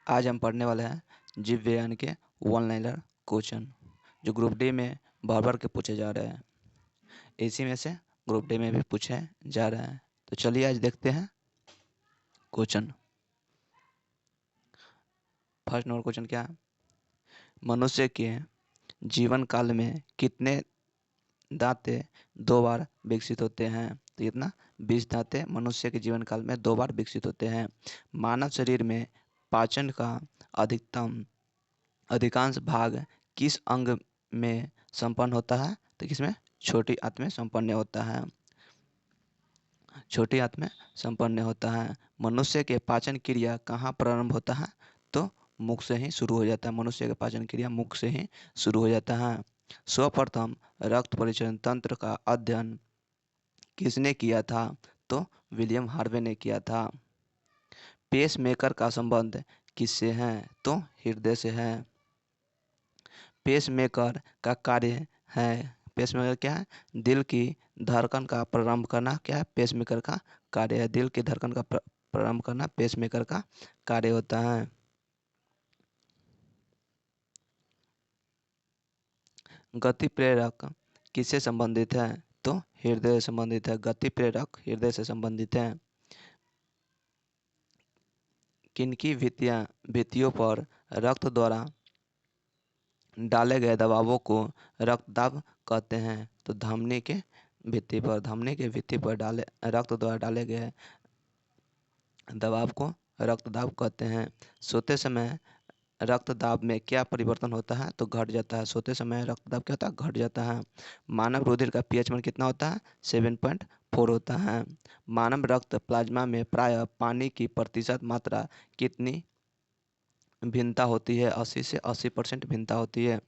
आज हम पढ़ने वाले हैं जीव विज्ञान के वन लाइनर क्वेश्चन जो ग्रुप डी में बार बार के पूछे जा रहे हैं। इसी में से ग्रुप डी में भी पूछे जा रहे हैं। तो चलिए आज देखते हैं क्वेश्चन। फर्स्ट नंबर क्वेश्चन क्या है? मनुष्य के जीवन काल में कितने दांतें 2 बार विकसित होते हैं? तो कितना? 20 दांतें मनुष्य के जीवन काल में 2 बार विकसित होते हैं। मानव शरीर में पाचन का अधिकांश भाग किस अंग में संपन्न होता है? तो किसमें? छोटी आंत में संपन्न होता है। छोटी आंत में संपन्न होता है। मनुष्य के पाचन क्रिया कहाँ प्रारंभ होता है? तो मुख से ही शुरू हो जाता है। मनुष्य का पाचन क्रिया मुख से ही शुरू हो जाता है। सर्वप्रथम रक्त परिचलन तंत्र का अध्ययन किसने किया था? तो विलियम हार्वे ने किया था। पेसमेकर का संबंध किससे है? तो हृदय से है। पेसमेकर का कार्य है, पेसमेकर क्या है? दिल की धड़कन का प्रारंभ करना क्या है? पेसमेकर का कार्य है। दिल की धड़कन का प्रारंभ करना पेसमेकर का कार्य होता है। गति प्रेरक किससे संबंधित है? तो हृदय से संबंधित है। गति प्रेरक हृदय से संबंधित है। किनकी भित्तियों पर रक्त द्वारा डाले गए दबावों को रक्तदाब कहते हैं? तो धमनी के भित्ति पर रक्त द्वारा डाले गए दबाव को रक्तदाब कहते हैं। सोते समय रक्तदाब में क्या परिवर्तन होता है? तो घट जाता है। सोते समय रक्तदाब क्या होता है? घट जाता है। मानव रुधिर का पीएच मान कितना होता है? 7.4 होता है। मानव रक्त प्लाज्मा में प्रायः पानी की प्रतिशत मात्रा कितनी भिन्नता होती है? 80 से 80% भिन्नता होती है।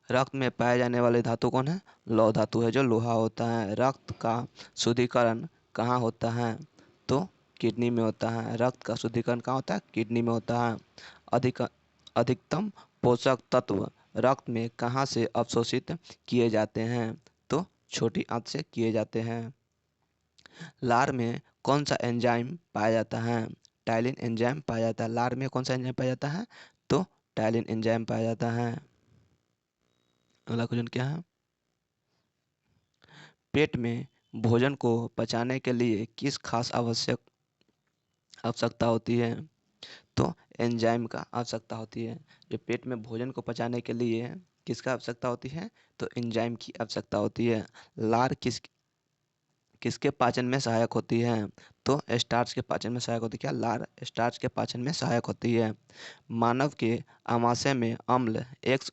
रक्त में पाए जाने वाले धातु कौन है? लौह धातु है जो लोहा होता है। रक्त का शुद्धिकरण कहाँ होता है? तो किडनी में होता है। रक्त का शुद्धिकरण कहाँ होता है? किडनी में होता है। अधिकतम पोषक तत्व रक्त में कहाँ से अवशोषित किए जाते हैं? तो छोटी आंत से किए जाते हैं। लार में कौन सा एंजाइम पाया जाता है? टाइलिन एंजाइम पाया जाता है। लार में कौन सा एंजाइम पाया जाता है? तो टाइलिन एंजाइम पाया जाता है। अगला क्वेश्चन क्या है? पेट में भोजन को पचाने के लिए किस खास आवश्यकता होती है? तो एंजाइम का आवश्यकता होती है। जो पेट में भोजन को पचाने के लिए किसका आवश्यकता होती है? तो एंजाइम की आवश्यकता होती है। लार किसके पाचन में सहायक होती है? तो स्टार्च के पाचन में सहायक होती है। क्या? लार स्टार्च के पाचन में सहायक होती है। मानव के आमाशय में अम्ल एक्स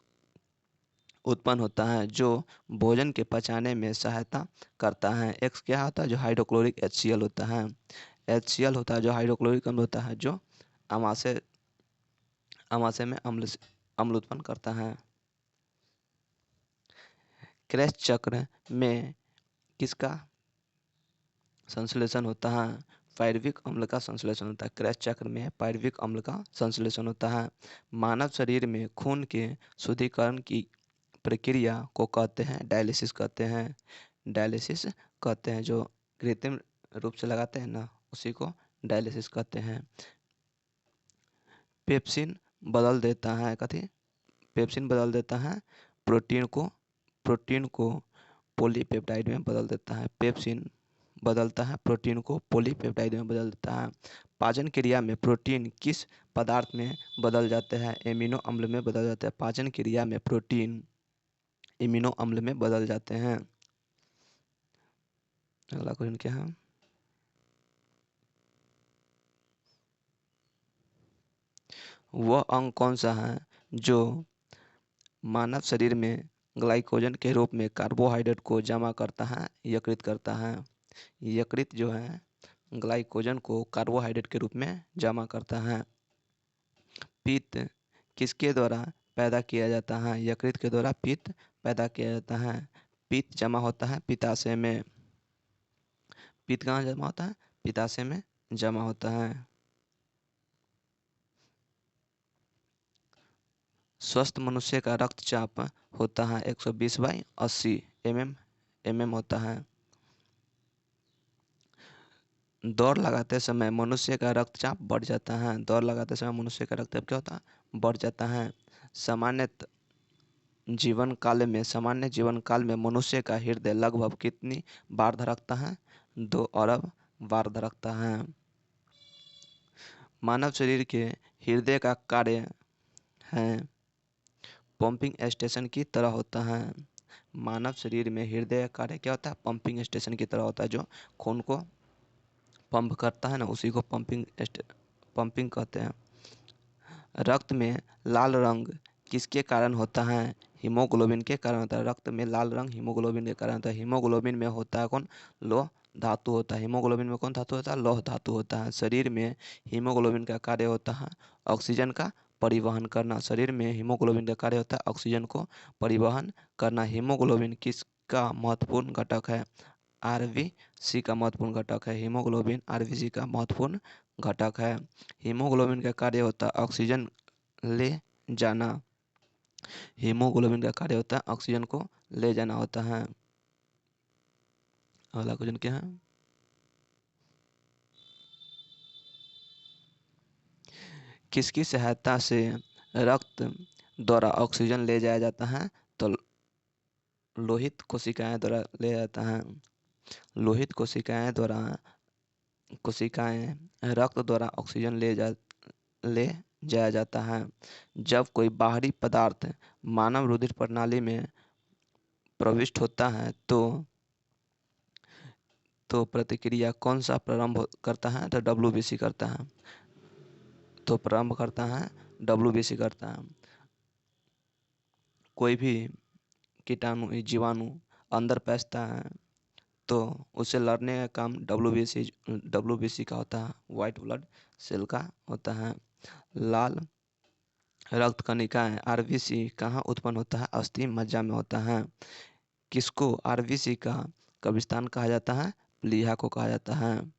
उत्पन्न होता है जो भोजन के पचाने में सहायता करता है। एक्स क्या होता है? जो हाइड्रोक्लोरिक HCl होता है। HCl होता है जो हाइड्रोक्लोरिक अम्ल होता है जो आमाशय में अम्ल उत्पन्न करता है। क्रैश चक्र में किसका संश्लेषण होता है? पायरुविक अम्ल का संश्लेषण होता है। क्रैश चक्र में पायरुविक अम्ल का संश्लेषण होता है। मानव शरीर में खून के शुद्धिकरण की प्रक्रिया को कहते हैं? डायलिसिस कहते हैं। डायलिसिस कहते हैं। जो कृत्रिम रूप से लगाते हैं ना, उसी को डायलिसिस कहते हैं। पेप्सिन बदल देता है कथी? पेप्सिन बदल देता है प्रोटीन को पॉलीपेप्टाइड में बदल देता है। पेप्सिन बदलता है प्रोटीन को पॉलीपेप्टाइड में बदल देता है। पाचन क्रिया में प्रोटीन किस पदार्थ में बदल जाते हैं? एमिनो अम्ल में बदल जाते हैं। पाचन क्रिया में प्रोटीन एमिनो अम्ल में बदल जाते हैं। अगला क्वेश्चन क्या है? वह अंग कौन सा है जो मानव शरीर में ग्लाइकोजन के रूप में कार्बोहाइड्रेट को जमा करता है, यकृत करता है? यकृत जो है ग्लाइकोजन को कार्बोहाइड्रेट के रूप में जमा करता है। पित्त किसके द्वारा पैदा किया जाता है? यकृत के द्वारा पित्त पैदा किया जाता है। पित्त जमा होता है पित्ताशय में। पित्त कहाँ जमा होता है? पित्ताशय में जमा होता है। स्वस्थ मनुष्य का रक्तचाप होता है 120/80 mm होता है। दौड़ लगाते समय मनुष्य का रक्तचाप बढ़ जाता है। दौड़ लगाते समय मनुष्य का रक्तचाप क्या होता है? बढ़ जाता है। सामान्य जीवन काल में मनुष्य का हृदय लगभग कितनी बार धड़कता है? 2 अरब बार धड़कता है। मानव शरीर के हृदय का कार्य है पंपिंग स्टेशन की तरह होता है। मानव शरीर में हृदय का कार्य क्या होता है? पंपिंग स्टेशन की तरह होता है। जो खून को पंप करता है ना, उसी को पंपिंग कहते हैं। रक्त में लाल रंग किसके कारण होता है? हीमोग्लोबिन के कारण होता है। रक्त में लाल रंग हीमोग्लोबिन के कारण होता है। हीमोग्लोबिन में होता है कौन? लौह धातु होता है। हीमोग्लोबिन में कौन धातु होता है? लौह धातु होता है। शरीर में हीमोग्लोबिन का कार्य होता है ऑक्सीजन का परिवहन करना। शरीर में हीमोग्लोबिन का कार्य होता है ऑक्सीजन को परिवहन करना। हीमोग्लोबिन किसका महत्वपूर्ण घटक है? आरबीसी का महत्वपूर्ण घटक है। हीमोग्लोबिन आरबीसी का महत्वपूर्ण घटक है। हीमोग्लोबिन का कार्य होता है ऑक्सीजन ले जाना। हीमोग्लोबिन का कार्य होता है ऑक्सीजन को ले जाना होता है। अगला क्वेश्चन क्या है? किसकी सहायता से रक्त द्वारा ऑक्सीजन ले जाया जाता है? तो लोहित कोशिकाएं द्वारा ले जाता है। लोहित कोशिकाएं रक्त द्वारा ऑक्सीजन ले जाया जाता है। जब कोई बाहरी पदार्थ मानव रुधिर प्रणाली में प्रविष्ट होता है तो प्रतिक्रिया कौन सा प्रारंभ करता है? तो डब्ल्यूबीसी करता है। तो प्रारंभ करता है डब्ल्यूबीसी करता है। कोई भी कीटाणु जीवाणु अंदर पैसता है तो उससे लड़ने का काम डब्ल्यूबीसी का होता है। वाइट ब्लड सेल का होता है। लाल रक्त कणिकाएं आरबीसी कहाँ उत्पन्न होता है? अस्थि मज्जा में होता है। किसको आरबीसी का कब्रिस्तान कहा जाता है? प्लीहा को कहा जाता है।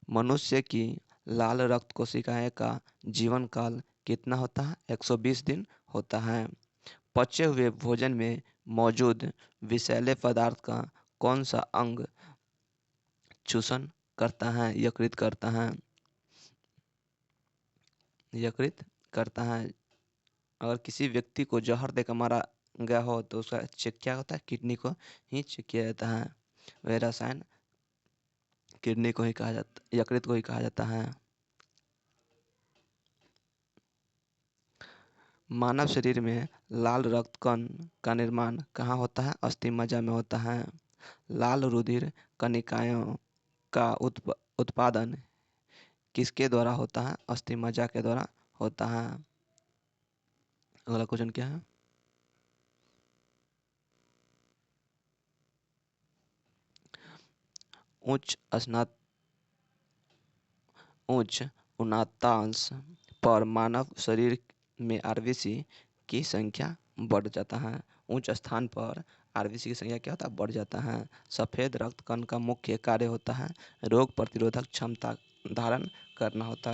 मनुष्य की लाल रक्त कोशिकाएं का जीवन काल कितना होता है? 120 दिन होता है। पचे हुए भोजन में मौजूद विषैले पदार्थ का कौन सा अंग चूषण करता है? यकृत करता है। अगर किसी व्यक्ति को जहर देकर मारा गया हो तो उसका चेक क्या होता है? किडनी को ही चेक किया जाता है। वह रसायन किडनी को ही कहा जाता, यकृत को ही कहा जाता है। मानव शरीर में लाल रक्त कण का निर्माण कहाँ होता है? अस्थि मज्जा में होता है। लाल रुधिर कणिकाओं का उत्पादन किसके द्वारा होता है? अस्थि मज्जा के द्वारा होता है। अगला क्वेश्चन क्या है? उच्च उन्नतांश पर मानव शरीर में आरबीसी की संख्या बढ़ जाता है। उच्च स्थान पर आरबीसी की संख्या क्या होता है? बढ़ जाता है। सफ़ेद रक्त कण का मुख्य कार्य होता है रोग प्रतिरोधक क्षमता धारण करना होता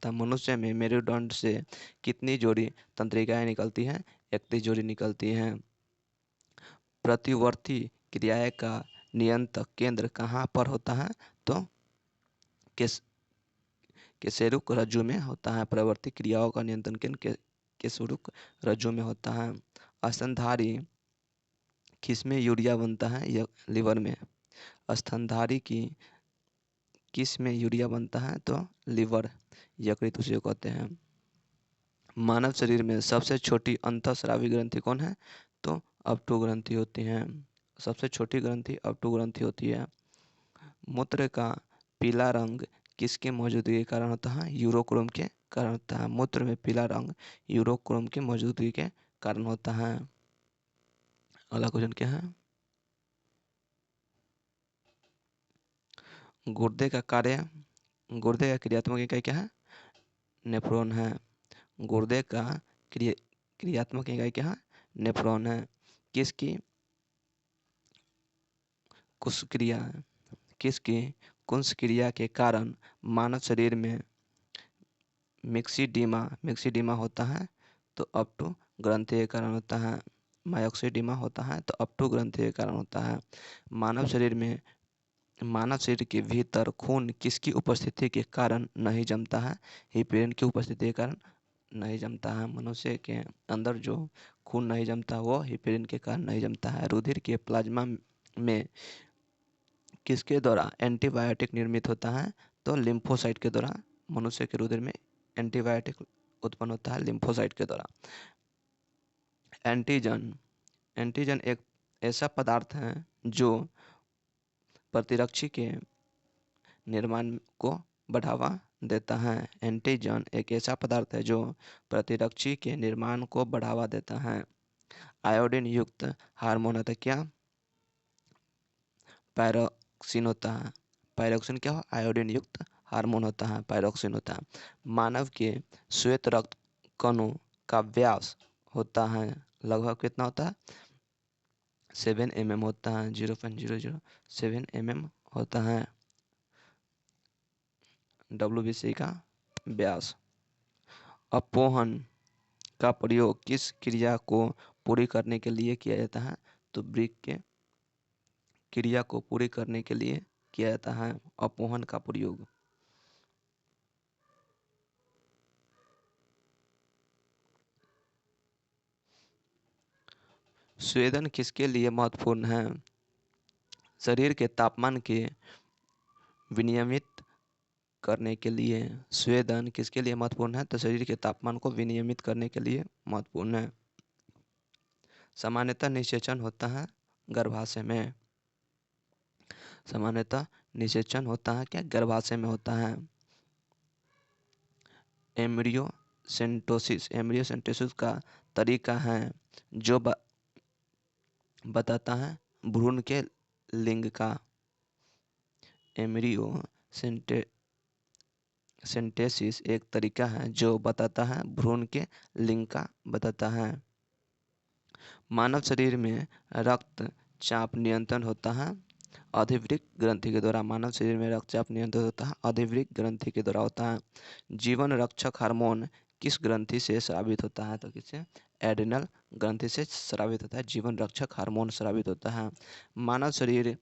है। मनुष्य में मेरुदंड से कितनी जोड़ी तंत्रिकाएं निकलती हैं? 31 जोड़ी निकलती हैं। प्रतिवर्ती क्रियाएं का नियंत्रण केंद्र कहाँ पर होता है? तो केशेरुक रज्जु में होता है। प्रवर्ती क्रियाओं का नियंत्रण केंद्र केशेरुक रज्जु में होता है। स्तनधारी किसमें यूरिया बनता है? लिवर में। स्तनधारी की किस में यूरिया बनता है? तो लिवर, यकृत उसे कहते हैं। मानव शरीर में सबसे छोटी अंतःस्रावी ग्रंथि कौन है? तो अपटू ग्रंथि होती है। सबसे छोटी ग्रंथि अपटू ग्रंथि होती है। मूत्र का पीला रंग किसके मौजूदगी के कारण होता है? यूरोक्रोम के कारण होता है। मूत्र में पीला रंग यूरोक्रोम की मौजूदगी के कारण होता है। अगला क्वेश्चन क्या है? गुर्दे का क्रियात्मक इकाई क्या है? नेफ्रॉन है। गुर्दे का क्रियात्मक इकाई क्या है? नेफ्रॉन है। किसकी कुंसक्रिया के कारण मानव शरीर में मिक्सिडीमा होता है? तो अपटू ग्रंथि के कारण होता है। मायोक्सिडीमा होता है तो अपटू ग्रंथि के कारण होता है। मानव शरीर में मानव शरीर के भीतर खून किसकी उपस्थिति के कारण नहीं जमता है? हिपेरिन की उपस्थिति के कारण नहीं जमता है। मनुष्य के अंदर जो खून नहीं जमता वो हिपेरिन के कारण नहीं जमता है। रुधिर के प्लाज्मा में किसके द्वारा एंटीबायोटिक निर्मित होता है? तो लिम्फोसाइट के द्वारा। मनुष्य के रुधिर में एंटीबायोटिक उत्पन्न होता है लिम्फोसाइट के द्वारा। एंटीजन एंटीजन एक ऐसा पदार्थ है जो प्रतिरक्षी के निर्माण को बढ़ावा देता है। एंटीजन एक ऐसा पदार्थ है जो प्रतिरक्षी के निर्माण को बढ़ावा देता है। आयोडीन युक्त हार्मोन होता है क्या? पायरोक्सिन होता है। पायरोक्सिन क्या हो? आयोडीन युक्त हार्मोन होता है, पायरोक्सिन होता है। मानव के श्वेत रक्त कणों का व्यास होता है लगभग कितना होता है? 7 mm होता है। 0.007 mm होता है WBC का व्यास। अपोहन का प्रयोग किस क्रिया को पूरी करने के लिए किया जाता है? तो ब्रिक के क्रिया को पूरी करने के लिए किया जाता है अपोहन का प्रयोग। स्वेदन किसके लिए महत्वपूर्ण है? शरीर के तापमान के विनियमित करने के लिए। स्वेदन किसके लिए महत्वपूर्ण है? तो शरीर के तापमान को विनियमित करने के लिए महत्वपूर्ण है। सामान्यतः निषेचन होता है गर्भाशय में। सामान्यतः निषेचन होता है क्या? गर्भाशय में होता है। एम्ब्रियोसेंटोसिस का तरीका है जो बताता है भ्रूण के लिंग का। एम्ब्रियोसेंटोसिस एक तरीका है जो बताता है भ्रूण के लिंग का बताता है। मानव शरीर में रक्तचाप नियंत्रण होता है अधिवृक्क ग्रंथि के द्वारा। मानव शरीर में रक्तचाप नियंत्रित होता है अधिवृक्क ग्रंथि के द्वारा होता है। जीवन रक्षक हार्मोन किस ग्रंथि से स्रावित होता है? तो किससे? एड्रिनल ग्रंथि से स्रावित होता है। जीवन रक्षक हार्मोन स्रावित होता है। मानव शरीर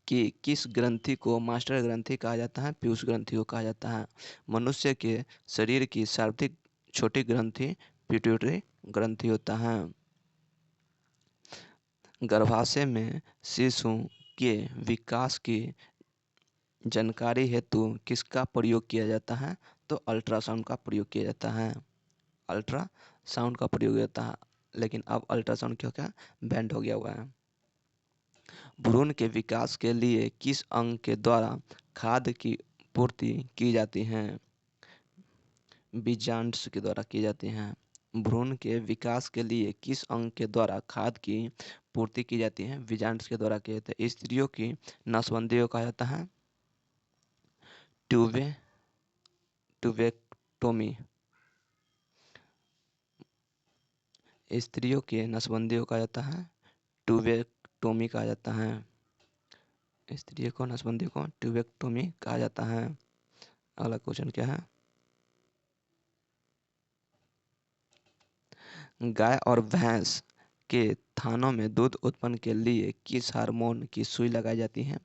की किस ग्रंथि को मास्टर ग्रंथि कहा जाता है? पीयूष ग्रंथि को कहा जाता है। मनुष्य के शरीर की सर्वाधिक छोटी ग्रंथि पिट्यूटरी ग्रंथि होता है। गर्भाशय में शिशु के विकास की जानकारी हेतु किसका प्रयोग किया जाता है? तो अल्ट्रासाउंड का प्रयोग किया जाता है। अल्ट्रासाउंड का प्रयोग होता है, लेकिन अब अल्ट्रासाउंड क्यों क्या बैंड हो गया हुआ है। भ्रूण के विकास के लिए किस अंग के द्वारा खाद्य की पूर्ति की जाती है? बीजांड के द्वारा की जाती है। भ्रूण के विकास के लिए किस अंग के द्वारा खाद्य की पूर्ति की जाती है? बीजांड के द्वारा की जाती है। स्त्रियों की नसबंदी को कहा जाता है ट्यूबेक्टोमी। स्त्रियों के नसबंदी को कहा जाता है ट्यूबेक्टोमी कहा जाता है। स्त्रियों को नसबंदी को ट्यूबेक्टोमी कहा जाता है। अगला क्वेश्चन क्या है? गाय और भैंस के थानों में दूध उत्पन्न के लिए किस हार्मोन की सुई लगाई जाती है?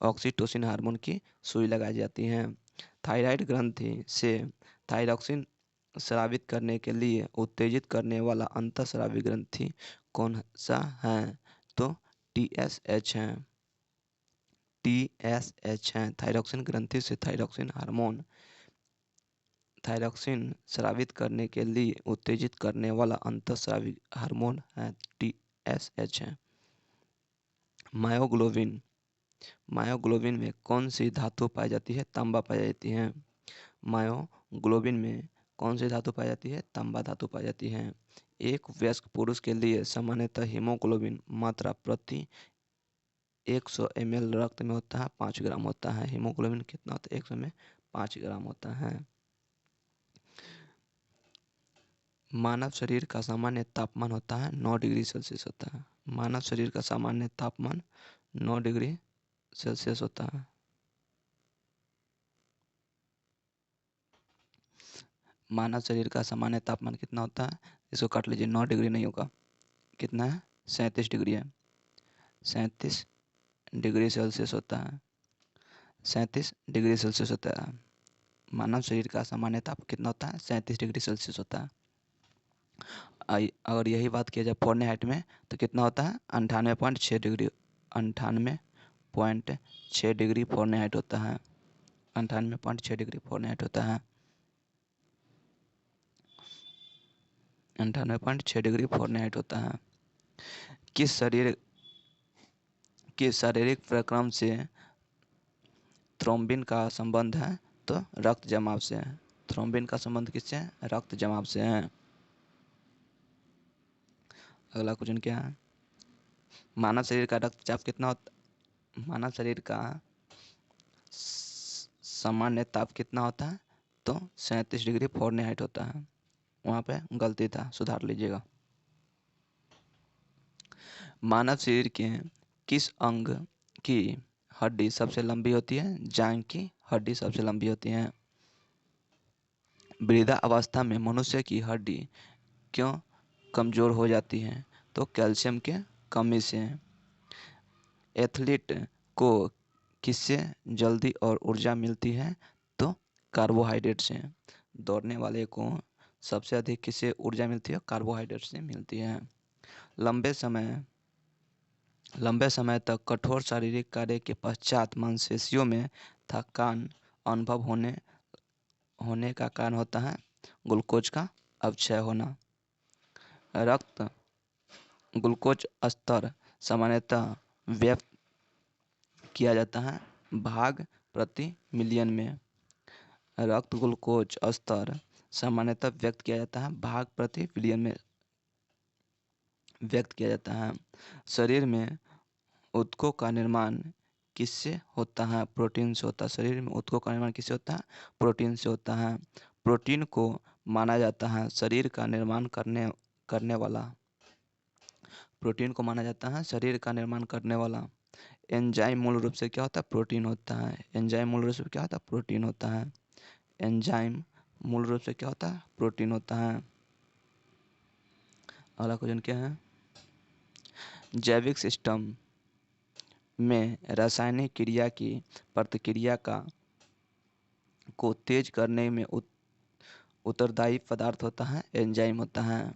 ऑक्सीटोसिन हार्मोन की सुई लगाई जाती है। थायराइड ग्रंथि से थायरॉक्सिन स्रावित करने के लिए उत्तेजित करने वाला अंतःस्रावी ग्रंथि कौन सा है? तो TSH है। TSH है। थायरॉक्सिन ग्रंथि से थायरॉक्सिन स्रावित करने के लिए उत्तेजित करने वाला अंतःस्रावी हार्मोन है TSH है। मायोग्लोबिन में कौन सी धातु पाई जाती है? तांबा पाई जाती है। मायोग्लोबिन में कौन सी धातु पाई जाती है? तांबा धातु पाई जाती है। एक वयस्क पुरुष के लिए सामान्यतः हीमोग्लोबिन मात्रा प्रति 100 ml रक्त में होता है 5 ग्राम होता है। हीमोग्लोबिन कितना होता है? 100 में 5 ग्राम होता है। मानव शरीर का सामान्य तापमान होता है 9 डिग्री सेल्सियस होता है। मानव शरीर का सामान्य तापमान 9 डिग्री सेल्सियस होता है। मानव शरीर का सामान्य तापमान कितना होता है? इसको काट लीजिए, 9 डिग्री नहीं होगा। कितना है? 37 डिग्री है। 37 डिग्री सेल्सियस होता है। 37 डिग्री सेल्सियस होता है। मानव शरीर का सामान्य ताप कितना होता है? 37 डिग्री सेल्सियस होता है। अगर यही बात किया जाए फ़ारेनहाइट में तो कितना होता है? 98.6 डिग्री 98.6 डिग्री फ़ारेनहाइट होता है। 98.6 डिग्री फ़ारेनहाइट होता है। 98.6 डिग्री फ़ारेनहाइट होता है। किस शारीरिक प्रक्रम से थ्रोम्बिन का संबंध है? तो रक्त जमाव से है। थ्रोम्बिन का संबंध किससे है? रक्त जमाव से है। अगला क्वेश्चन क्या है? मानव शरीर का रक्तचाप कितना होता? मानव शरीर का सामान्य ताप कितना होता है? तो 37 डिग्री फ़ारेनहाइट होता है। वहाँ पे गलती था, सुधार लीजिएगा। मानव शरीर के किस अंग की हड्डी सबसे लंबी होती है? जांघ की हड्डी सबसे लंबी होती है। वृद्धा अवस्था में मनुष्य की हड्डी क्यों कमज़ोर हो जाती है? तो कैल्शियम के कमी से। एथलीट को किससे जल्दी और ऊर्जा मिलती है? तो कार्बोहाइड्रेट से। दौड़ने वाले को सबसे अधिक किससे ऊर्जा मिलती है? कार्बोहाइड्रेट से मिलती है। लंबे समय तक कठोर शारीरिक कार्य के पश्चात मांसपेशियों में थकान अनुभव होने का कारण होता है ग्लूकोज का अपक्षय होना। रक्त ग्लूकोज स्तर सामान्यतः व्यक्त किया जाता है भाग प्रति मिलियन में। रक्त ग्लूकोज स्तर सामान्यतः व्यक्त किया जाता है भाग प्रति मिलियन में व्यक्त किया जाता है। शरीर में ऊतकों का निर्माण किससे होता है? प्रोटीन से होता है। शरीर में ऊतकों का निर्माण किससे होता है? प्रोटीन से होता है। प्रोटीन को माना जाता है शरीर का निर्माण करने वाला। प्रोटीन को माना जाता है शरीर का निर्माण करने वाला। एंजाइम मूल रूप से क्या होता है? प्रोटीन होता है। एंजाइम मूल रूप से क्या होता है? प्रोटीन होता है। एंजाइम मूल रूप से क्या होता है? प्रोटीन होता है। अगला क्वेश्चन क्या है? जैविक सिस्टम में रासायनिक क्रिया की प्रतिक्रिया को तेज करने में उत्तरदायी पदार्थ होता है एंजाइम होता है।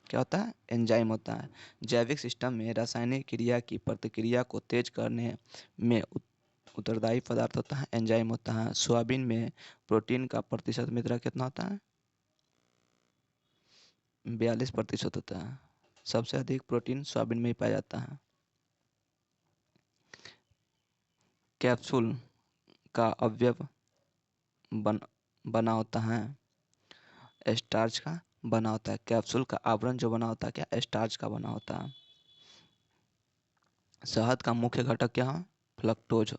क्या होता है? एंजाइम होता है। जैविक सिस्टम में रासायनिक क्रिया की प्रतिक्रिया को तेज करने में उत्तरदायी पदार्थ होता है एंजाइम होता है। सोयाबीन में प्रोटीन का प्रतिशत मात्रा कितना होता है? 42% होता है। सबसे अधिक प्रोटीन सोयाबीन में ही पाया जाता है। कैप्सूल का अवयव बना होता है स्टार्च का बना होता है। कैप्सूल का आवरण जो बना होता है क्या? स्टार्च का बना होता है। शहद का मुख्य घटक क्या है? फ्लक्टोज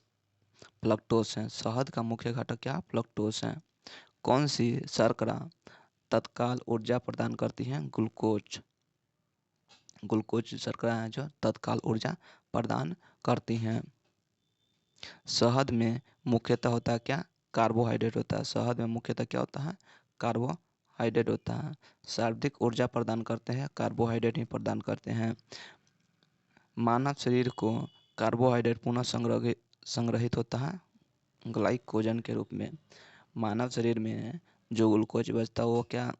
है। शहद का मुख्य घटक क्या? फ्लक्टोज है। कौन सी शर्करा तत्काल ऊर्जा प्रदान करती है? ग्लूकोज शर्करा है जो तत्काल ऊर्जा प्रदान करती हैं। शहद में मुख्यतः होता है क्या? कार्बोहाइड्रेट होता है। शहद में मुख्यतः क्या होता है? कार्बोहाइड्रेट होता है। सर्वाधिक ऊर्जा प्रदान करते हैं कार्बोहाइड्रेट ही प्रदान करते हैं। मानव शरीर को कार्बोहाइड्रेट पुनः संग्रहित होता है ग्लाइकोजन के रूप में। मानव शरीर में जो ग्लूकोज बचता है वो क्या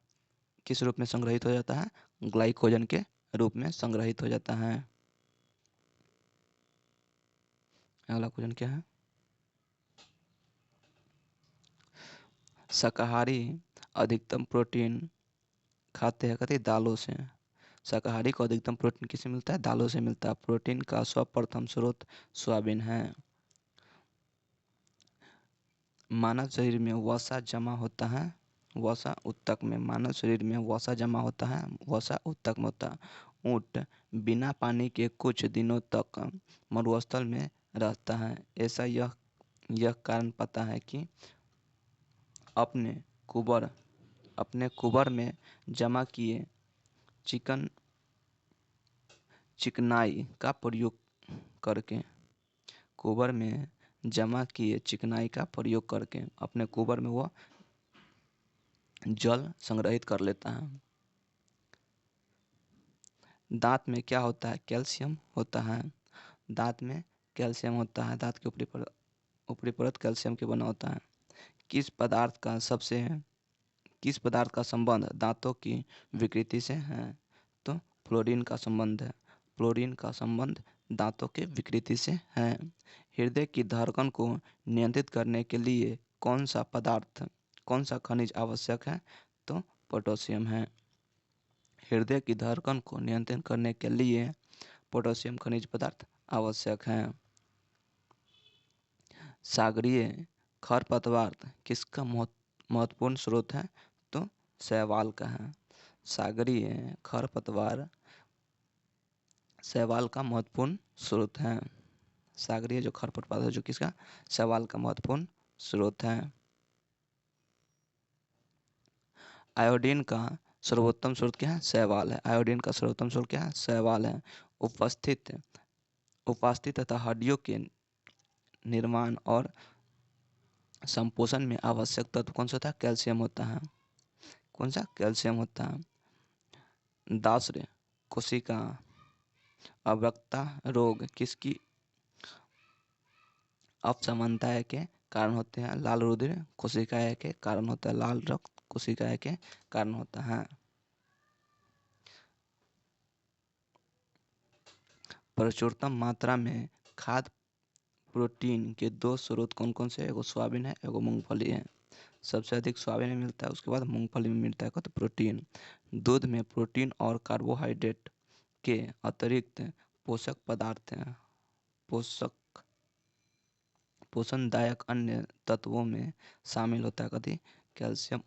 किस रूप में संग्रहित हो जाता है? ग्लाइकोजन के रूप में संग्रहित हो जाता है। अगला क्वेश्चन क्या है? शाकाहारी अधिकतम प्रोटीन खाते हैं कहते दालों से। शाकाहारी को अधिकतम प्रोटीन किससे मिलता है? दालों से मिलता है। प्रोटीन का सर्वप्रथम स्रोत सोयाबीन है। मानव शरीर में वसा जमा होता है वसा ऊतक में। मानव शरीर में वसा जमा होता है वसा ऊतक में होता है। ऊँट बिना पानी के कुछ दिनों तक मरुस्थल में रहता है। ऐसा यह कारण पता है कि अपने कुबर में जमा किए चिकनाई का प्रयोग करके कुबर में जमा किए चिकनाई का प्रयोग करके अपने कुबर में वो जल संग्रहित कर लेता है। दांत में क्या होता है? कैल्शियम होता है। दांत में कैल्शियम होता है। दांत के ऊपरी परत कैल्शियम के बना होता है। किस पदार्थ का संबंध दांतों की विकृति से है? तो फ्लोरीन का संबंध है। फ्लोरीन का संबंध दांतों के विकृति से है। हृदय की धड़कन को नियंत्रित करने के लिए कौन सा खनिज आवश्यक है? तो पोटेशियम है। हृदय की धड़कन को नियंत्रित करने के लिए पोटेशियम खनिज पदार्थ आवश्यक है। सागरीय खरपतवार किसका महत्वपूर्ण स्रोत है? तो शैवाल का है। सागरीय खरपतवार शैवाल का महत्वपूर्ण स्रोत है। सागरीय जो खरपतवार है जो किसका? शैवाल का महत्वपूर्ण स्रोत है। आयोडीन का सर्वोत्तम स्रोत क्या है? शैवाल है। आयोडीन का सर्वोत्तम स्रोत क्या है? शैवाल है। उपस्थित तथा हड्डियों के निर्माण और संपोषण में आवश्यक तत्व कौन सा होता है? कैल्शियम होता है। कौन सा? कैल्शियम होता है। दासरे कोशिका अवरक्ता रोग किसकी अपसमानता के कारण होते हैं? लाल रुधिर कोशिकाएं के कारण होता है। लाल रक्त कोशिकाएं के कारण होता है। प्रचुरतम मात्रा में खाद्य प्रोटीन के दो स्रोत कौन कौन से? एगो सोयाबीन है, एगो मूंगफली है। सबसे अधिक सोयाबीन में मिलता है, उसके बाद मूंगफली में मिलता है तो प्रोटीन। दूध में प्रोटीन और कार्बोहाइड्रेट के अतिरिक्त पोषक पदार्थ हैं। पोषणदायक अन्य तत्वों में शामिल होता है कथी? कैल्शियम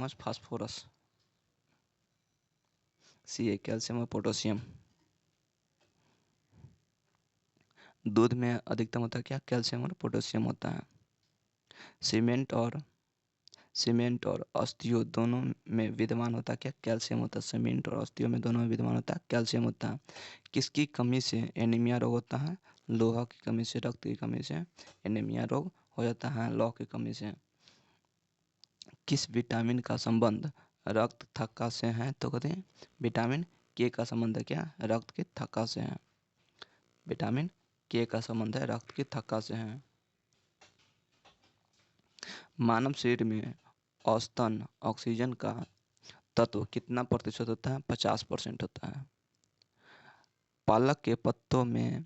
और फास्फोरस। सी कैल्शियम और पोटेशियम। दूध में अधिकतम होता है क्या? कैल्शियम और पोटेशियम होता है। सीमेंट और अस्थियों दोनों में विद्यमान होता है क्या? कैल्शियम होता है। सीमेंट और अस्थियों में दोनों में विद्यमान होता है कैल्शियम होता है। किसकी कमी से एनीमिया रोग होता है? लोहा की कमी से, रक्त की कमी से एनीमिया रोग हो जाता है। लोहा की कमी से। किस विटामिन का संबंध रक्त थक्का से है? तो कहते हैं विटामिन के का संबंध है क्या? रक्त की थक्का से है। विटामिन के का संबंध है रक्त की थक्का से है। मानव शरीर में औसतन ऑक्सीजन का तत्व कितना प्रतिशत होता है? 50% होता है। पालक के पत्तों में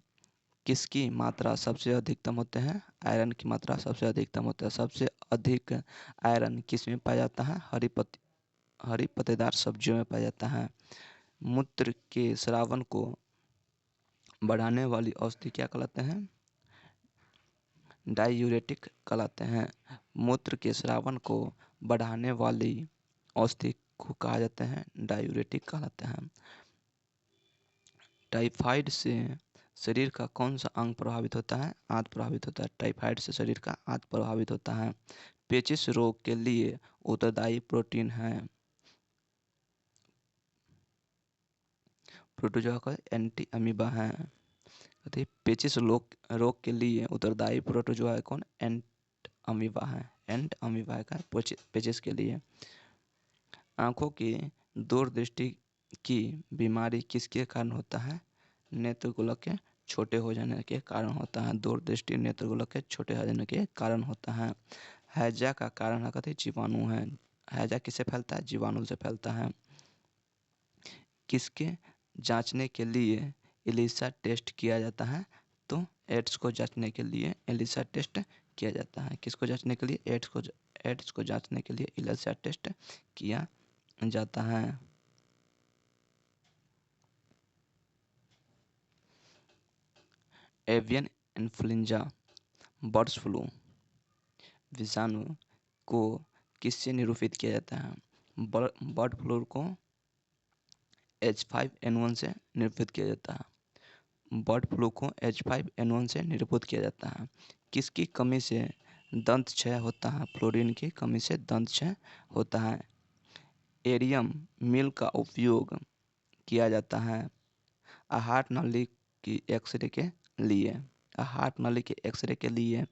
किसकी मात्रा सबसे अधिकतम होते हैं? आयरन की मात्रा सबसे अधिकतम होता है। सबसे अधिक आयरन किस में पाया जाता है? हरी पत्तेदार सब्जियों में पाया जाता है। मूत्र के स्रावन को बढ़ाने वाली औषधि क्या कहलाते हैं? डायूरेटिक कहलाते हैं। मूत्र के स्रावन को बढ़ाने वाली औषधि को कहा जाते हैं डायूरेटिक कहलाते हैं। टाइफाइड से शरीर का कौन सा अंग प्रभावित होता है? आंत प्रभावित होता है। टाइफाइड से शरीर का आंत प्रभावित होता है। पेचिश रोग के लिए उत्तरदायी प्रोटीन है। प्रोटोजोआ का एंटी अमीबा है। पेचिश रोग के लिए उत्तरदायी प्रोटोजोआ कौन? एंट अमीबा है। एंट अमीबा का पेचिश के लिए। आंखों की दूरदृष्टि की बीमारी किसके कारण होता है? नेत्रगोलक के छोटे हो जाने के कारण होता है। दूरदृष्टि नेत्रगोलक के छोटे हो जाने के कारण होता है। हैजा का कारण कहते जीवाणु है। हैजा किससे फैलता है? जीवाणु से फैलता है। किसके जांचने के लिए एलिसा टेस्ट किया जाता है? तो एड्स को जांचने के लिए एलिसा टेस्ट किया जाता है। किसको जांचने के लिए? एड्स को जांचने के लिए एलिसा टेस्ट किया जाता है। एवियन इन्फ्लुएंजा बर्ड्स फ्लू विषाणु को किससे निरूपित किया जाता है? बर्ड फ्लू को H5N1 से निरूपित किया जाता है। बर्ड फ्लू को H5N1 से निरूपित किया जाता है। किसकी कमी से दंत क्षय होता है? फ्लोरीन की कमी से दंत क्षय होता है। एरियम मिल का उपयोग किया जाता है आहार नली की एक्सरे के लिए। आहार नली के एक्सरे के लिए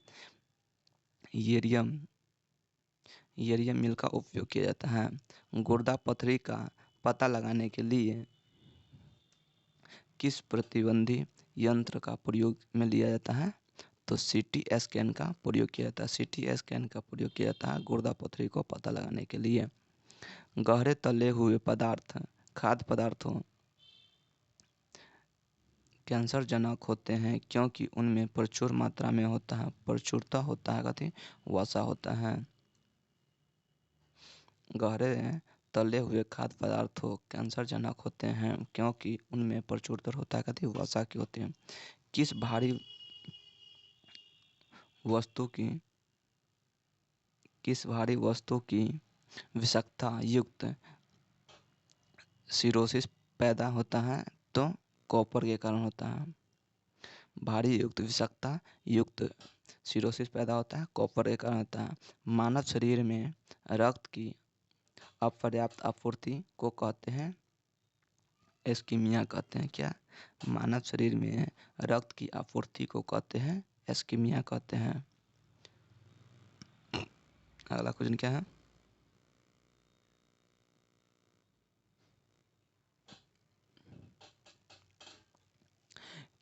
एरियम मिल का उपयोग किया जाता है। गुर्दा पथरी का पता लगाने के लिए किस प्रतिबंधी यंत्र का प्रयोग में लिया जाता है? तो सीटी स्कैन का प्रयोग किया जाता है। सीटी स्कैन का प्रयोग किया जाता है गुर्दा पथरी को पता लगाने के लिए। गहरे तले हुए पदार्थ खाद्य पदार्थों कैंसरजनक होते हैं क्योंकि उनमें प्रचुर मात्रा में होता है प्रचुरता होता है कथी वसा होता है। गहरे तले हुए खाद्य पदार्थों कैंसरजनक होते हैं क्योंकि उनमें प्रचुरता होता है कथी वसा की होती है। किस भारी वस्तु की विषाक्तता युक्त सिरोसिस पैदा होता है? तो कॉपर के कारण होता है। भारी युक्त विषाक्तता युक्त सिरोसिस पैदा होता है कॉपर के कारण होता है। मानव शरीर में रक्त की अपर्याप्त आपूर्ति को कहते हैं एस्कीमिया कहते हैं। क्या? मानव शरीर में रक्त की आपूर्ति को कहते हैं एस्कीमिया कहते हैं। अगला क्वेश्चन क्या है?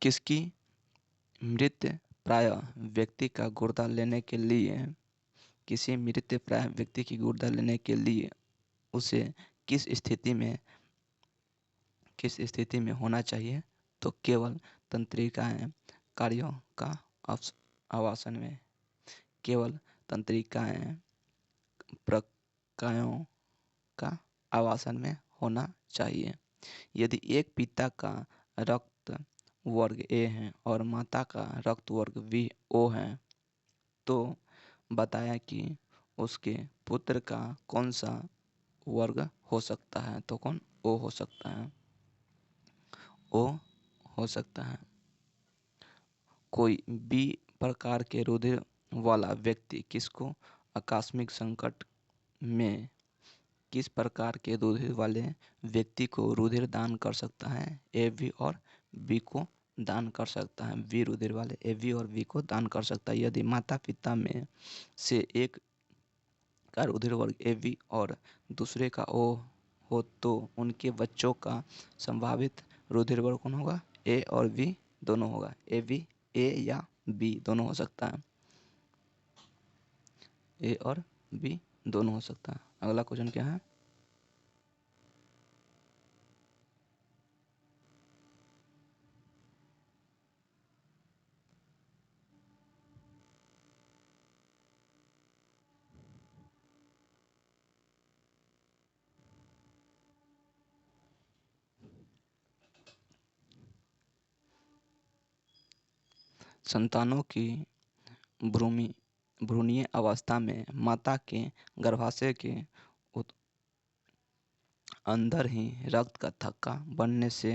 किसकी मृत प्राय व्यक्ति का गुर्दा लेने के लिए किसी मृत प्राय व्यक्ति की गुर्दा लेने के लिए उसे किस स्थिति में होना चाहिए? तो केवल तंत्रिकाएं कार्यों का आवासन में। केवल तंत्रिकाएं प्रकायों का आवासन में होना चाहिए। यदि एक पिता का रक्त वर्ग ए है और माता का रक्त वर्ग बी ओ है तो बताया कि उसके पुत्र का कौन सा वर्ग हो सकता है? तो कौन? ओ हो सकता है। ओ हो सकता है। कोई बी प्रकार के रुधिर वाला व्यक्ति किसको आकस्मिक संकट में किस प्रकार के रुधिर वाले व्यक्ति को रुधिर दान कर सकता है? ए बी और बी को दान कर सकता है। बी रुधिर वाले ए बी और बी को दान कर सकता है। यदि माता पिता में से एक का रुधिर वर्ग ए बी और दूसरे का ओ हो तो उनके बच्चों का संभावित रुधिर वर्ग कौन होगा? ए और बी दोनों होगा। ए बी ए या बी दोनों हो सकता है। ए और बी दोनों हो सकता है। अगला क्वेश्चन क्या है? संतानों की भ्रूणीय अवस्था में माता के गर्भाशय के अंदर ही रक्त का थक्का बनने से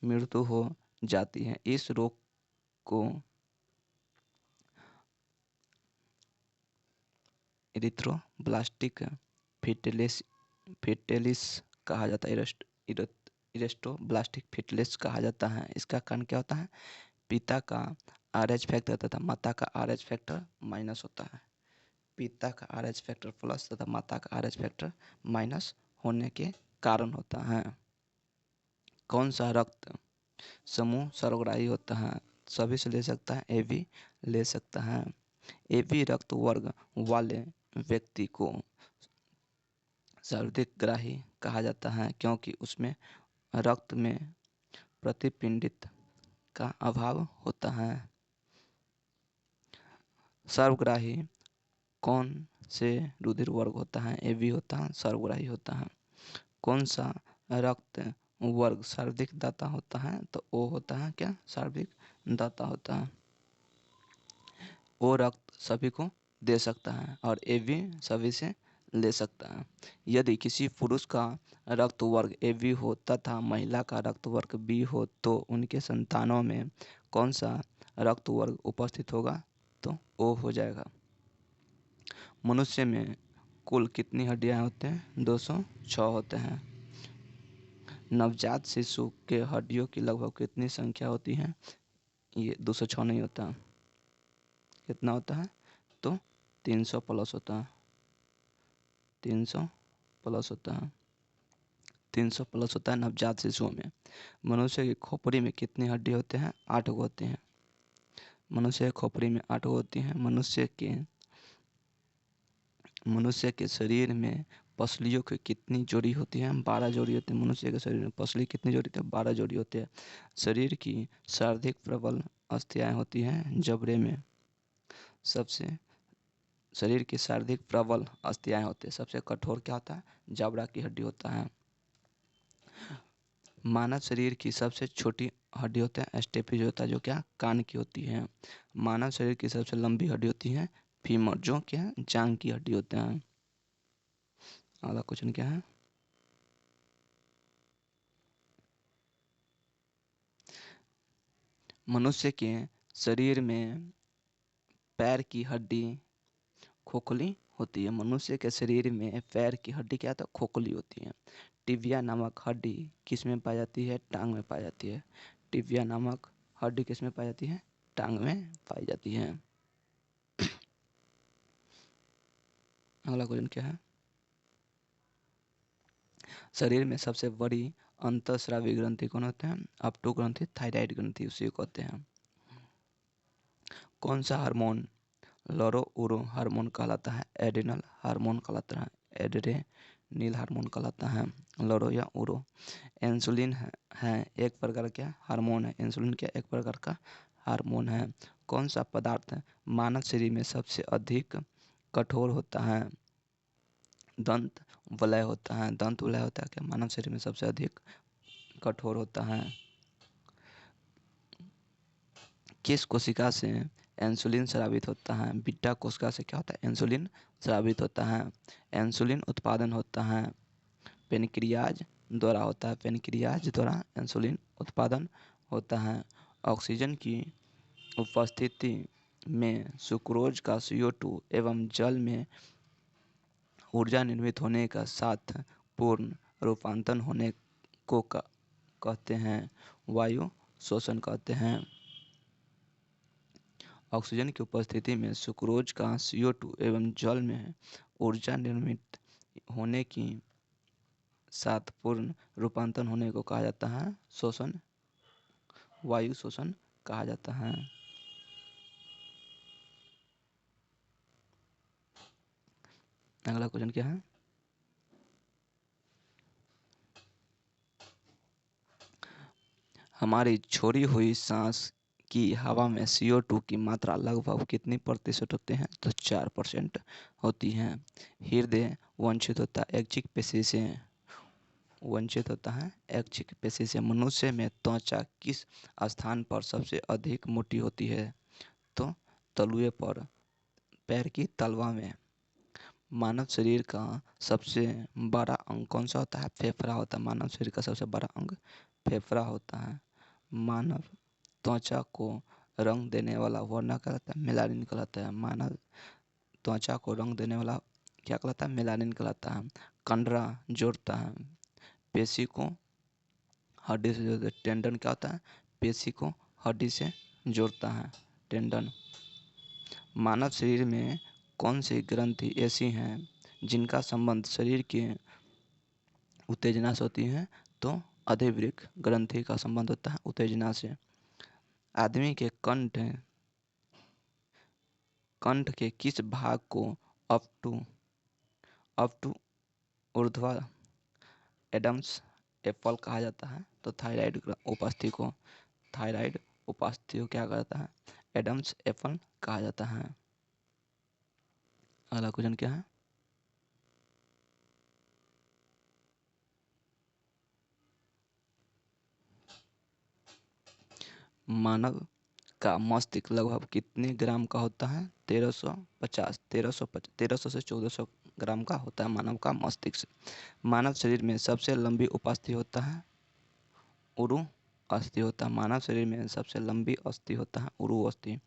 मृत्यु हो जाती है। इस रोग को इरिथ्रोब्लास्टिक फिटेलिस कहा जाता है। इरेस्टोब्लास्टिक फिटेलिस कहा जाता है। इसका कारण क्या होता है? पिता का आरएच फैक्टर तथा माता का आरएच फैक्टर माइनस होता है। पिता का आरएच फैक्टर प्लस तथा माता का आरएच फैक्टर माइनस होने के कारण होता है। कौन सा रक्त समूह सर्वग्राही होता है? सभी से ले सकता है। ए बी ले सकता है। ए बी रक्त वर्ग वाले व्यक्ति को सर्वाधिक ग्राही कहा जाता है क्योंकि उसमें रक्त में प्रतिपिंडित का अभाव होता है। सर्वग्राही कौन से रुधिर वर्ग होता है? ए बी होता है। सर्वग्राही होता है। कौन सा रक्त वर्ग सर्वाधिक दाता होता है? तो ओ होता है। क्या? सर्वाधिक दाता होता है। ओ रक्त सभी को दे सकता है और ए बी सभी से ले सकता है। यदि किसी पुरुष का रक्त वर्ग ए बी हो तथा महिला का रक्त वर्ग बी हो तो उनके संतानों में कौन सा रक्त वर्ग उपस्थित होगा? तो ओ हो जाएगा। मनुष्य में कुल कितनी हड्डियां होते हैं? 206 होते हैं। नवजात शिशु के हड्डियों की लगभग कितनी संख्या होती है? ये 206 नहीं होता। कितना होता है? तो 300 प्लस होता है। 300 प्लस होता है। 300 प्लस होता है नवजात शिशुओं में। मनुष्य की खोपड़ी में कितनी हड्डी होते हैं? 8 गो होती हैं। मनुष्य की खोपड़ी में 8 गो होती हैं। मनुष्य के शरीर में पसलियों की कितनी जोड़ी होती है? 12 जोड़ी होती है। मनुष्य के शरीर में पसली कितनी जोड़ी होती है? 12 जोड़ी होती है। शरीर की सर्वाधिक प्रबल अस्थियाँ होती हैं जबड़े में। शरीर की सर्वाधिक प्रबल अस्थियाँ होती है। सबसे कठोर क्या होता है? जबड़ा की हड्डी होता है। मानव शरीर की सबसे छोटी हड्डी होता है स्टेपिज होता है, जो क्या कान की होती है। मानव शरीर की सबसे लंबी हड्डी होती है फीमर, जो क्या जांग की हड्डी होते हैं। अगला क्वेश्चन क्या है? मनुष्य के शरीर में पैर की हड्डी खोखली होती है। मनुष्य के शरीर में पैर की हड्डी क्या होता है? खोखली होती है। टिबिया नामक हड्डी किस में पाई जाती है? टांग में पाई जाती है। टिबिया नामक हड्डी किस में पाई जाती है? टांग में पाई जाती है। अगला क्वेश्चन क्या है? शरीर में सबसे बड़ी अंतःस्रावी ग्रंथि कौन होते हैं? अपटू ग्रंथि, थायराइड ग्रंथि उसी को कहते हैं। कौन सा हार्मोन लरो उरो हार्मोन कहलाता है? एड्रिनल हार्मोन कहलाता है। एड्रेनिल हार्मोन कहलाता है। लरो या उरो। इंसुलिन है एक प्रकार का हार्मोन है। इंसुलिन क्या एक प्रकार का हार्मोन है। कौन सा पदार्थ मानव शरीर में सबसे अधिक कठोर होता है? दंत वलय होता है। दंत वलय होता है क्या मानव शरीर में सबसे अधिक कठोर होता है। किस कोशिका से इंसुलिन स्रावित होता है? बीटा कोशिका से क्या होता है? इंसुलिन स्रावित होता है। इंसुलिन उत्पादन होता है पेनक्रियाज द्वारा होता है। पेनक्रियाज द्वारा इंसुलिन उत्पादन होता है। ऑक्सीजन की उपस्थिति में सुक्रोज का CO2 एवं जल में ऊर्जा निर्मित होने का साथ पूर्ण रूपांतरण होने को कहते हैं वायु शोषण कहते हैं। ऑक्सीजन की उपस्थिति में सुक्रोज का CO2 एवं जल में ऊर्जा निर्मित होने की साथ पूर्ण रूपांतरण होने को कहा जाता है शोषण, वायु शोषण कहा जाता है। अगला क्वेश्चन क्या है? हमारी छोड़ी हुई सांस की हवा में CO2 की मात्रा लगभग कितनी प्रतिशत होते हैं? तो 4% होती है। हृदय वंचित होता है ऐच्छिक पेशी से। मनुष्य में त्वचा किस स्थान पर सबसे अधिक मोटी होती है? तो तलुए पर, पैर की तलवा में। मानव शरीर का सबसे बड़ा अंग कौन सा होता है? फेफड़ा होता है। मानव शरीर का सबसे बड़ा अंग फेफड़ा होता है। मानव त्वचा को रंग देने वाला वर्ण कहलाता है मेलानिन कहलाता है। मानव त्वचा को रंग देने वाला क्या कहलाता है? मेलानिन कहलाता है। कंडरा जोड़ता है पेशी को हड्डी से जोड़ता है। टेंडन क्या होता है? पेशी को हड्डी से जोड़ता है टेंडन। मानव शरीर में कौन सी ग्रंथि ऐसी हैं जिनका संबंध शरीर के उत्तेजना से होती है? तो अधिवृक्क ग्रंथि का संबंध होता है उत्तेजना से। आदमी के कंठ के किस भाग को अप टू ऊर्ध्वा एडम्स एप्पल कहा जाता है? तो थायराइड उपास्थि को क्या कहा जाता है? एडम्स एप्पल कहा जाता है। अगला क्वेश्चन क्या है? मानव का मस्तिष्क लगभग कितने ग्राम का होता है? 1300 से 1400 ग्राम का होता है मानव का मस्तिष्क। मानव शरीर में सबसे लंबी उपास्थि होता है उरु अस्थि होता है। मानव शरीर में सबसे लंबी अस्थि होता है उरु अस्थि।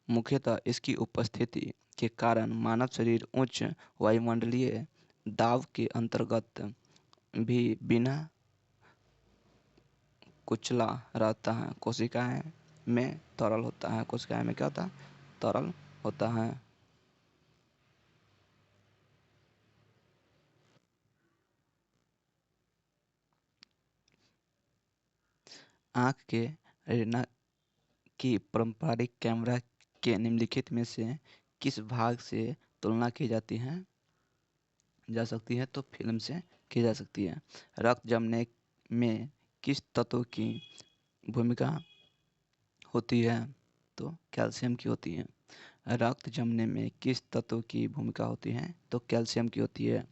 मुख्यतः इसकी उपस्थिति के कारण मानव शरीर उच्च वायुमंडलीय दाब के अंतर्गत भी बिना कुचला रहता है। कोशिकाएं में तरल होता है। कोशिकाएं में क्या होता है? तरल होता है। आँख के रेटिना की पारंपरिक कैमरा के निम्नलिखित में से किस भाग से तुलना की जा सकती है? तो फिल्म से की जा सकती है। रक्त जमने में किस तत्व की भूमिका होती है? तो कैल्शियम की होती है। रक्त जमने में किस तत्व की भूमिका होती है? तो कैल्शियम की होती है।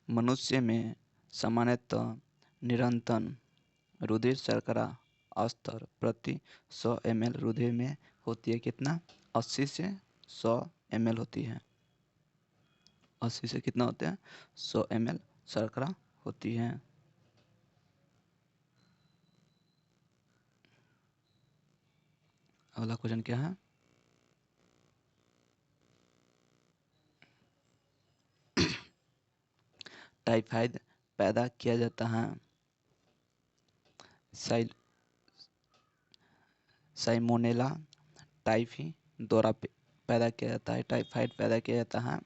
मनुष्य में सामान्यतः निरंतर रुधिर शर्करा स्तर प्रति 100 ml रुधिर में होती है कितना? 80 से 100 ml होती है। 80 से कितना होते हैं? 100 ml शर्करा होती है। अगला क्वेश्चन क्या है? टाइफाइड पैदा किया जाता है साइमोनेला टाइफी द्वारा पैदा किया जाता है। टाइफाइड पैदा किया जाता है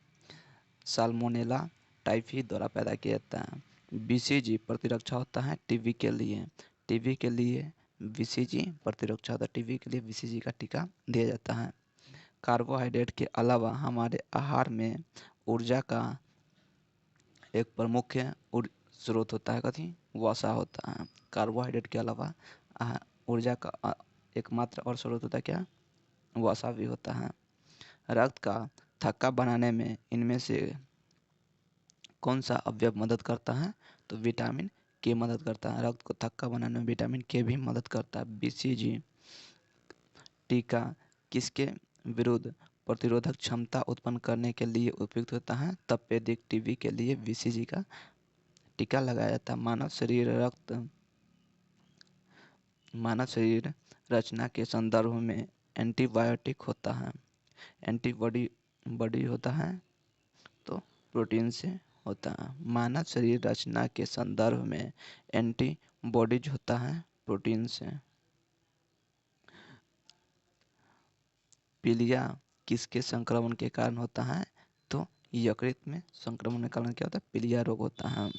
साल्मोनेला टाइफी द्वारा पैदा किया जाता है। बीसीजी प्रतिरक्षा होता है टीबी के लिए। टीबी के लिए बीसीजी प्रतिरक्षा होता है। टीबी के लिए बीसीजी का टीका दिया जाता है। कार्बोहाइड्रेट के अलावा हमारे आहार में ऊर्जा का एक प्रमुख स्रोत होता है कथी? वसा होता है। कार्बोहाइड्रेट के अलावा ऊर्जा का एकमात्र और स्रोत होता है क्या? वसा भी होता है। रक्त का थक्का बनाने में इनमें से कौन सा अवयव मदद करता है? तो विटामिन के मदद करता है। रक्त को थक्का बनाने में विटामिन के भी मदद करता है। बीसीजी टीका किसके विरुद्ध प्रतिरोधक क्षमता उत्पन्न करने के लिए उपयुक्त होता है? तपेदिक टीबी के लिए बीसीजी का टीका लगाया जाता है। मानव शरीर रचना के संदर्भ में एंटीबायोटिक होता है। एंटीबॉडी होता है तो प्रोटीन से होता है। मानव शरीर रचना के संदर्भ में एंटीबॉडीज होता है प्रोटीन से। पीलिया किसके संक्रमण के कारण होता है? तो यकृत में संक्रमण के कारण क्या होता है? पीलिया रोग होता है।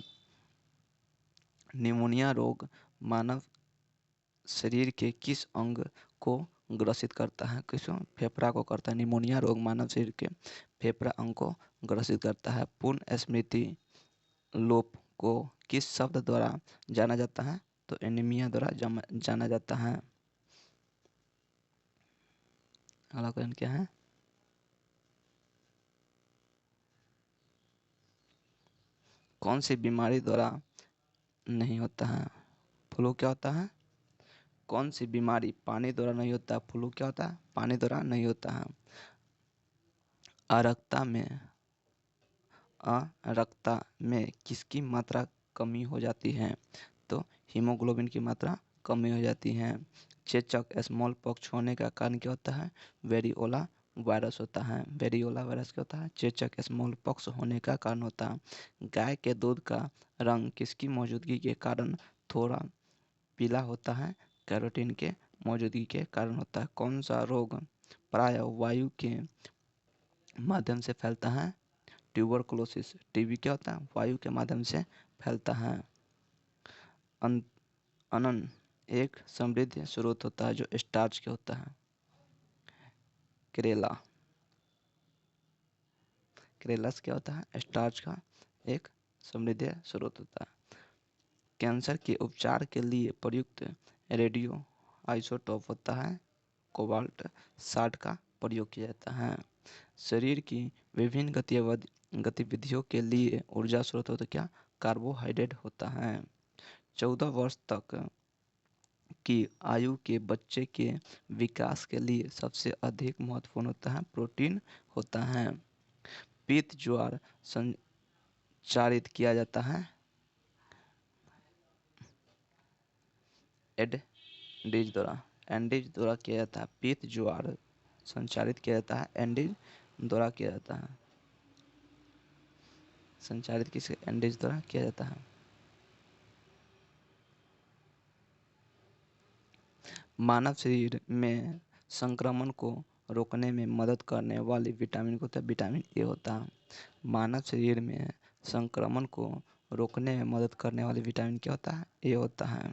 निमोनिया रोग मानव शरीर के किस अंग को ग्रसित करता है? किसको? फेफड़ा को करता है। निमोनिया रोग मानव शरीर के फेफड़ा अंग को ग्रसित करता है। पूर्ण स्मृति लोप को किस शब्द द्वारा जाना जाता है? तो एनीमिया द्वारा जाना जाता है। अगला क्वेश्चन क्या है? कौन सी बीमारी द्वारा नहीं होता है? फ्लू क्या होता है? कौन सी बीमारी पानी द्वारा नहीं होता? फ्लू क्या होता है? पानी द्वारा नहीं होता है। अरक्ता में किसकी मात्रा कमी हो जाती है? तो हीमोग्लोबिन की मात्रा कमी हो जाती है। चेचक स्मॉल पॉक्स होने का कारण क्या होता है? वेरियोला वायरस होता है। वेरियोला वायरस क्या होता है? चेचक स्मॉल पॉक्स होने का कारण होता है। गाय के दूध का रंग किसकी मौजूदगी के कारण थोड़ा पीला होता है? कैरोटीन के मौजूदगी के कारण होता है। कौन सा रोग प्रायः वायु के माध्यम से फैलता है? ट्यूबरकुलोसिस। टीबी क्या होता है? वायु के माध्यम से फैलता है। अन्न एक समृद्ध स्रोत होता है जो स्टार्च के होता है। करेलास क्या होता है? स्टार्च का एक समृद्ध स्रोत होता है। कैंसर के उपचार के लिए प्रयुक्त रेडियो आइसोटोप होता है कोबाल्ट 60 का प्रयोग किया जाता है। शरीर की विभिन्न गतिविधियों के लिए ऊर्जा स्रोत होता है क्या? कार्बोहाइड्रेट होता है। 14 वर्ष तक की आयु के बच्चे के विकास के लिए सबसे अधिक महत्वपूर्ण होता है प्रोटीन होता है। पीत ज्वार संचारित किया जाता है एंडीज द्वारा किया जाता है। पीत ज्वार संचारित किया जाता है एंडीज द्वारा किया जाता है। संचारित किसके? एंडीज द्वारा किया जाता है। मानव शरीर में संक्रमण को रोकने में मदद करने वाली विटामिन को होता है विटामिन ए होता है। मानव शरीर में संक्रमण को रोकने में मदद करने वाली विटामिन क्या होता है? ए होता है।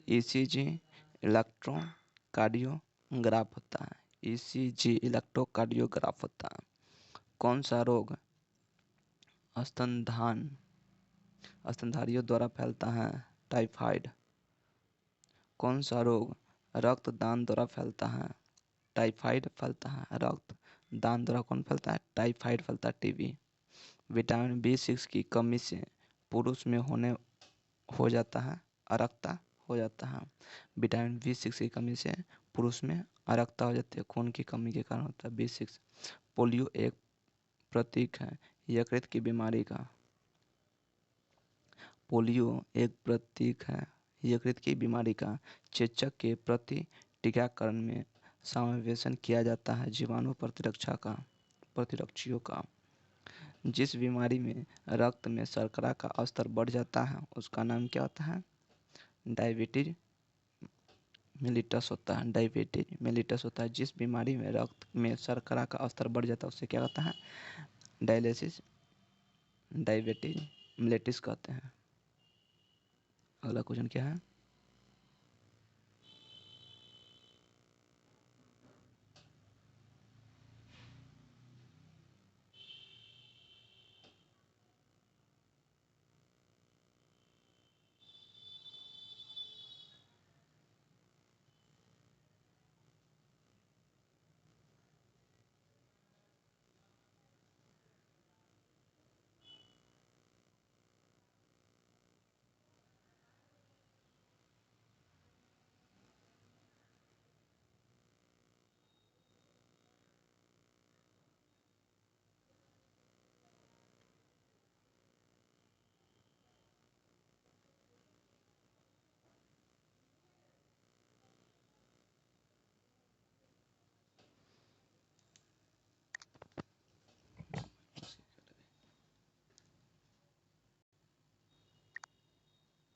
ईसीजी इलेक्ट्रोकार्डियोग्राफ होता है। ईसीजी इलेक्ट्रोकार्डियोग्राफ होता है। कौन सा रोग स्तनधारियों द्वारा फैलता है? टाइफाइड। कौन सा रोग रक्तदान द्वारा फैलता है? टाइफाइड फैलता है। रक्तदान द्वारा कौन फैलता है? टाइफाइड फैलता है। टीबी। विटामिन B6 की कमी से पुरुष में हो जाता है अरक्ता हो जाता है। विटामिन B6 की कमी से पुरुष में अरक्ता हो जाती है। खून की कमी के कारण होता है B6। पोलियो एक प्रतीक है यकृत की बीमारी का। पोलियो एक प्रतीक है यकृत की बीमारी का। चेचक के प्रति टीकाकरण में समावेशन किया जाता है जीवाणु प्रतिरक्षियों का। जिस बीमारी में रक्त में शर्करा का स्तर बढ़ जाता है उसका नाम क्या होता है? डायबिटीज मेलिटस होता है। डायबिटीज मेलिटस होता है। जिस बीमारी में रक्त में शर्करा का स्तर बढ़ जाता है उससे क्या होता है? डायलिसिस डायबिटीज मेलिटस कहते हैं। अगला क्वेश्चन क्या है?